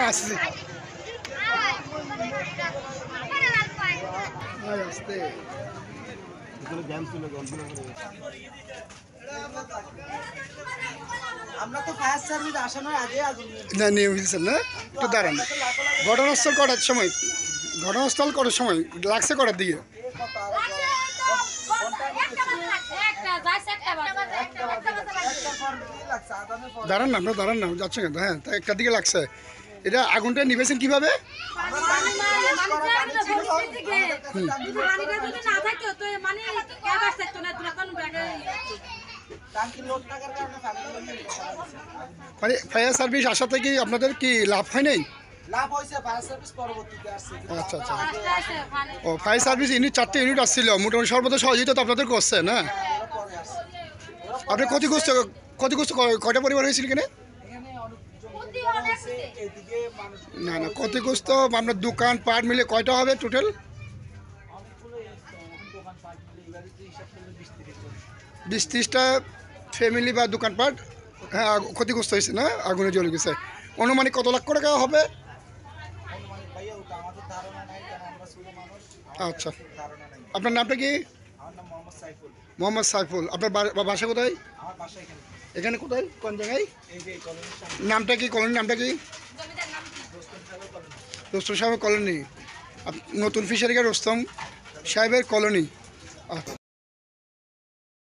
আসছে আসতে আমরা তো ফায়ার সার্ভিস আসানোর আগে আগুন না নিয়ে ফেলছেন না একটু দাঁড়ান ঘটনাস্থল কটার সময় ঘটনাস্থল কটার সময় লাগছে কটার দিকে দাঁড়ান না আপনার দাঁড়ান না যাচ্ছে কেন হ্যাঁ তা একটার দিকে লাগছে এটা আগুনটা নিবেছেন কিভাবে মানে ফায়ার সার্ভিস আসা থেকে আপনাদের কি লাভ হয় নাই আচ্ছা আচ্ছা ও ফায়ার সার্ভিস ইউনিট 4টে ইউনিট আসছিল মোটামুটি সর্বদা সহযোগিতা তো আপনাদের করছে না আপনি ক্ষতিগ্রস্ত কয়টা পরিবার হয়েছিল কিনা না না ক্ষতিগ্রস্ত আপনার দোকান পাট মিলে কয়টা হবে টোটাল 20-30টা ফ্যামিলি বা দোকানপাট হ্যাঁ ক্ষতিগ্রস্ত হয়েছে না আগুনে জ্বলে গেছে অনুমানিক কত লাখ টাকা হবে আচ্ছা আপনার নামটা কি মোহাম্মদ সাইফুল আপনার বাসা কোথায় এখানে কোথায় কোন জায়গায় নামটা কি কলোনির নামটা কি রোস্তম সাহেবের কলোনি নতুন ফিশারি রোস্তম সাহেবের কলোনি আচ্ছা